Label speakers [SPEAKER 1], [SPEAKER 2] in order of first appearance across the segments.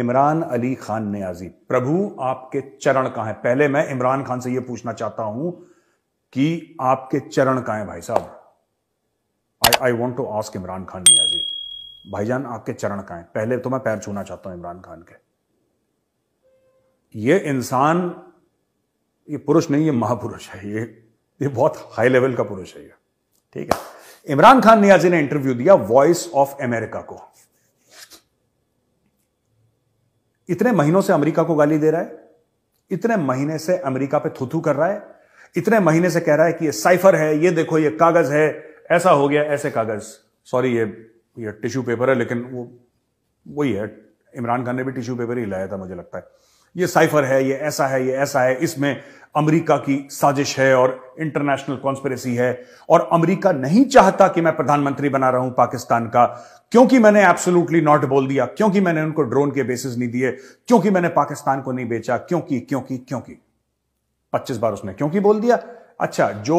[SPEAKER 1] इमरान अली खान नियाजी, प्रभु आपके चरण कहां हैं? पहले मैं इमरान खान से यह पूछना चाहता हूं कि आपके चरण कहां हैं भाई साहब? I want to ask Imran Khan Niazi, भाईजान आपके चरण कहां हैं? पहले तो मैं पैर छूना चाहता हूं इमरान खान के। ये इंसान, ये पुरुष नहीं, ये महापुरुष है। ये बहुत हाई लेवल का पुरुष है ये, ठीक है। इमरान खान नियाजी ने इंटरव्यू दिया वॉइस ऑफ अमेरिका को। इतने महीनों से अमेरिका को गाली दे रहा है, इतने महीने से अमेरिका पे थूथू कर रहा है, इतने महीने से कह रहा है कि ये साइफर है, ये देखो ये कागज है, ऐसा हो गया, ऐसे कागज, सॉरी ये टिश्यू पेपर है, लेकिन वो वही है, इमरान खान ने भी टिश्यू पेपर ही लाया था मुझे लगता है। ये साइफर है, ये ऐसा है, ये ऐसा है, इसमें अमेरिका की साजिश है और इंटरनेशनल कॉन्स्पिरेसी है, और अमेरिका नहीं चाहता कि मैं प्रधानमंत्री बना रहा हूं पाकिस्तान का, क्योंकि मैंने एब्सोल्युटली नॉट बोल दिया, क्योंकि मैंने उनको ड्रोन के बेसिस नहीं दिए, क्योंकि मैंने पाकिस्तान को नहीं बेचा, क्योंकि क्योंकि क्योंकि 25 बार उसने क्योंकि बोल दिया। अच्छा, जो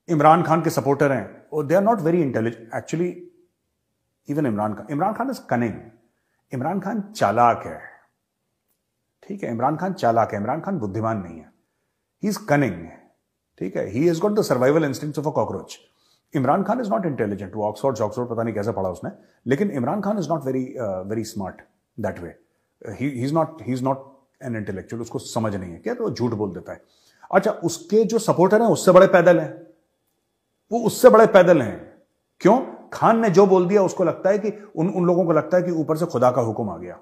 [SPEAKER 1] इमरान खान के सपोर्टर हैं they are not very intelligent actually. Even Imran Khan is cunning, Imran Khan चालाक है, ठीक है। इमरान खान चालाक है, इमरान खान बुद्धिमान नहीं है, ही इज कनिंग, ठीक है। He has got the survival instincts of a cockroach. Imran Khan is not intelligent, वो ऑक्सफोर्ड पता नहीं कैसे पढ़ा उसने, लेकिन Imran Khan is not very smart that way. He is not an intellectual, उसको समझ नहीं है क्या, तो वो झूठ बोल देता है। अच्छा, उसके जो सपोर्टर हैं उससे बड़े पैदल हैं, वो उससे बड़े पैदल हैं। क्यों? खान ने जो बोल दिया उसको लगता है कि उन लोगों को लगता है कि ऊपर से खुदा का हुक्म आ गया,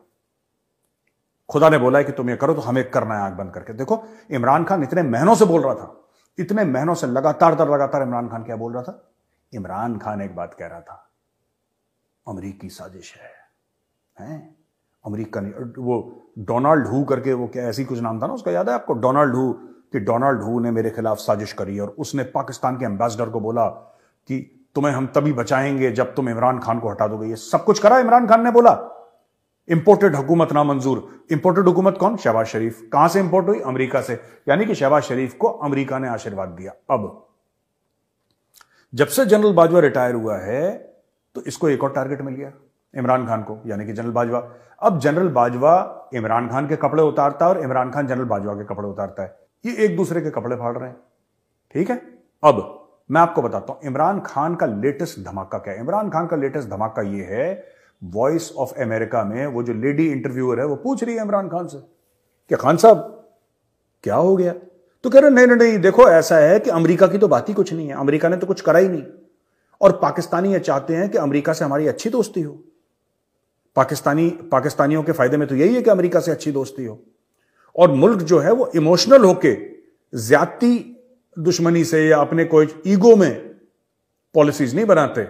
[SPEAKER 1] खुदा ने बोला है कि तुम ये करो तो हमें करना है आंख बंद करके। देखो, इमरान खान इतने महीनों से बोल रहा था, इतने महीनों से लगातार इमरान खान क्या बोल रहा था? इमरान खान एक बात कह रहा था, अमेरिकी साजिश है, अमेरिका नहीं, वो डोनाल्ड हू करके, वो क्या ऐसी कुछ नाम था ना उसका, याद है आपको? डोनाल्ड हू, कि डोनाल्ड हू ने मेरे खिलाफ साजिश करी और उसने पाकिस्तान के एम्बेसडर को बोला कि तुम्हें हम तभी बचाएंगे जब तुम इमरान खान को हटा दोगे। ये सब कुछ करा इमरान खान ने, बोला इंपोर्टेड हुकूमत नामंजूर। इंपोर्टेड हुकूमत कौन? शहबाज शरीफ। कहां से इंपोर्ट हुई? अमेरिका से। यानी कि शहबाज शरीफ को अमेरिका ने आशीर्वाद दिया। अब जब से जनरल बाजवा रिटायर हुआ है तो इसको एक और टारगेट मिल गया, इमरान खान को, यानी कि जनरल बाजवा। अब जनरल बाजवा इमरान खान के कपड़े उतारता है और इमरान खान जनरल बाजवा के कपड़े उतारता है, ये एक दूसरे के कपड़े फाड़ रहे हैं, ठीक है। अब मैं आपको बताता हूं इमरान खान का लेटेस्ट धमाका क्या है। इमरान खान का लेटेस्ट धमाका ये है, वॉइस ऑफ अमेरिका में वो जो लेडी इंटरव्यूअर है वो पूछ रही है इमरान खान से कि खान साहब क्या हो गया? तो कह रहे नहीं, देखो ऐसा है कि अमेरिका की तो बात ही कुछ नहीं है, अमेरिका ने तो कुछ करा ही नहीं, और पाकिस्तानी ये चाहते हैं कि अमेरिका से हमारी अच्छी दोस्ती हो। पाकिस्तानियों के फायदे में तो यही है कि अमेरिका से अच्छी दोस्ती हो, और मुल्क जो है वो इमोशनल होके ज्यादती दुश्मनी से या अपने कोई ईगो में पॉलिसीज नहीं बनाते,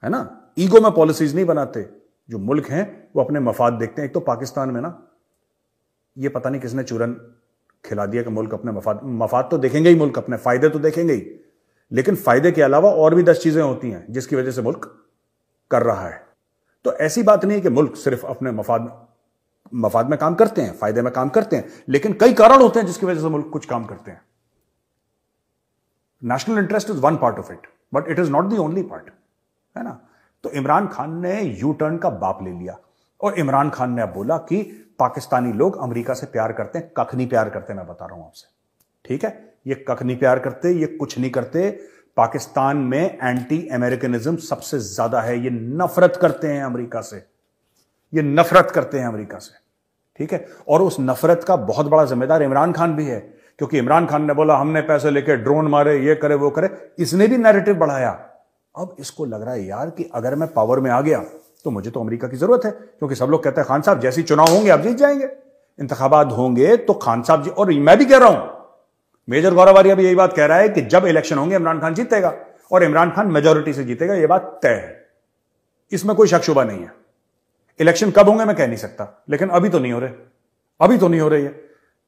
[SPEAKER 1] है ना, ईगो में पॉलिसीज नहीं बनाते। जो मुल्क हैं वो अपने मफाद देखते हैं। एक तो पाकिस्तान में ना, ये पता नहीं किसने चूरन खिला दिया कि मुल्क अपने मफाद तो देखेंगे ही, मुल्क अपने फायदे तो देखेंगे ही, लेकिन फायदे के अलावा और भी 10 चीजें होती हैं जिसकी वजह से मुल्क कर रहा है। तो ऐसी बात नहीं है कि मुल्क सिर्फ अपने मफाद में काम करते हैं, फायदे में काम करते हैं, लेकिन कई कारण होते हैं जिसकी वजह से मुल्क कुछ काम करते हैं। National interest is one part of it, but it is not the only part, है ना। तो इमरान खान ने यू टर्न का बाप ले लिया, और इमरान खान ने अब बोला कि पाकिस्तानी लोग अमेरिका से प्यार करते हैं, कख नहीं प्यार करते, मैं बता रहा हूं आपसे, ठीक है। ये कख नहीं प्यार करते, ये कुछ नहीं करते। पाकिस्तान में एंटी अमेरिकनिज्म सबसे ज्यादा है, ये नफरत करते हैं अमेरिका से, ये नफरत करते हैं अमेरिका से, ठीक है। और उस नफरत का बहुत बड़ा जिम्मेदार इमरान खान भी है, क्योंकि इमरान खान ने बोला हमने पैसे लेके ड्रोन मारे, ये करे वो करे, इसने भी नैरेटिव बढ़ाया। अब इसको लग रहा है यार कि अगर मैं पावर में आ गया तो मुझे तो अमेरिका की जरूरत है, क्योंकि सब लोग कहते हैं खान साहब जैसे ही चुनाव होंगे आप जीत जाएंगे, इंतखाबात होंगे तो खान साहब जी, और मैं भी कह रहा हूं, मेजर गौरवारिया भी यही बात कह रहा है कि जब इलेक्शन होंगे इमरान खान जीतेगा, और इमरान खान मेजोरिटी से जीतेगा, यह बात तय है, इसमें कोई शक शुबा नहीं है। इलेक्शन कब होंगे मैं कह नहीं सकता, लेकिन अभी तो नहीं हो रहे, अभी तो नहीं हो रही है।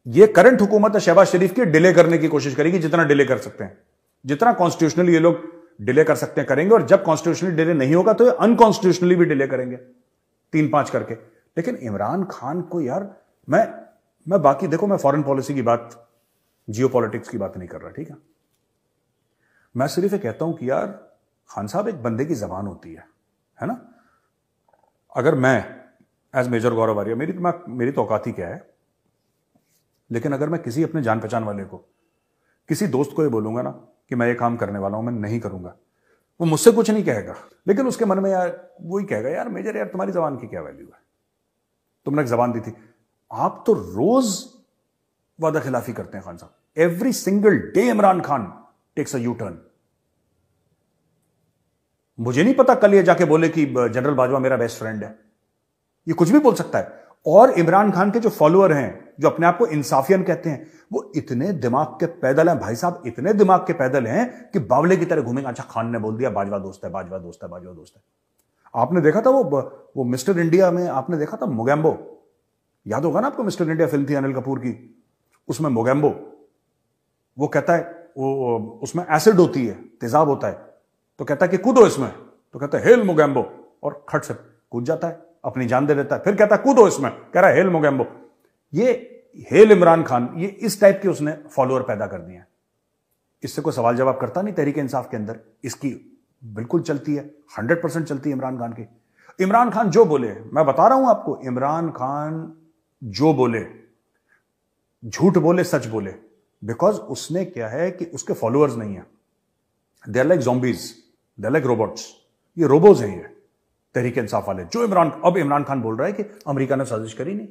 [SPEAKER 1] ये करंट हुकूमत है शहबाज शरीफ की, डिले करने की कोशिश करेगी, जितना डिले कर सकते हैं, जितना कॉन्स्टिट्यूशनली ये लोग डिले कर सकते हैं करेंगे, और जब कॉन्स्टिट्यूशनली डिले नहीं होगा तो ये अनकॉन्स्टिट्यूशनली भी डिले करेंगे, 3-5 करके। लेकिन इमरान खान को यार, मैं बाकी देखो, मैं फॉरेन पॉलिसी की बात, जियो पॉलिटिक्स की बात नहीं कर रहा, ठीक है। मैं सिर्फ ये कहता हूं कि यार खान साहब, एक बंदे की जबान होती है ना। अगर मैं एज मेजर गौरव आर्या मेरी तो औकात ही क्या है। लेकिन अगर मैं किसी अपने जान पहचान वाले को, किसी दोस्त को ये बोलूंगा ना कि मैं ये काम करने वाला हूं, मैं नहीं करूंगा, वो मुझसे कुछ नहीं कहेगा, लेकिन उसके मन में यार वही कहेगा, यार मेजर यार तुम्हारी जबान की क्या वैल्यू है, तुमने एक जबान दी थी। आप तो रोज वादा खिलाफी करते हैं खान साहब। Every single day Imran Khan takes a U turn. मुझे नहीं पता कल ये जाके बोले कि जनरल बाजवा मेरा बेस्ट फ्रेंड है, ये कुछ भी बोल सकता है। और इमरान खान के जो फॉलोअर हैं, जो अपने आप को इंसाफियन कहते हैं, वो इतने दिमाग के पैदल हैं भाई साहब, इतने दिमाग के पैदल हैं कि बावले की तरह घूमेंगे। अच्छा खान ने बोल दिया बाजवा दोस्त है, बाजवा दोस्त है, बाजवा दोस्त है। आपने देखा था वो मिस्टर इंडिया में, आपने देखा था मोगैम्बो, याद होगा ना आपको, मिस्टर इंडिया फिल्म थी अनिल कपूर की, उसमें मोगैम्बो वो कहता है, वो उसमें एसिड होती है, तेजाब होता है, तो कहता है कि कूदो इसमें, तो कहता है हेल मोगैम्बो, और खट से कूद जाता है, अपनी जान दे देता है। फिर कहता है कूदो इसमें, कह रहा है हेल मोगैम्बो। ये हेल इमरान खान, ये इस टाइप के उसने फॉलोअर पैदा कर दिए हैं। इससे कोई सवाल जवाब करता नहीं तहरीक इंसाफ के अंदर, इसकी बिल्कुल चलती है, 100% चलती है इमरान खान की। इमरान खान जो बोले, मैं बता रहा हूं आपको, इमरान खान जो बोले, झूठ बोले सच बोले, बिकॉज उसने क्या है कि उसके फॉलोअर्स नहीं है, they are like zombies, they are like robots, ये रोबोज हैं ये तहरीक इंसाफ वाले। जो अब इमरान खान बोल रहा है कि अमेरिका ने साजिश करी नहीं,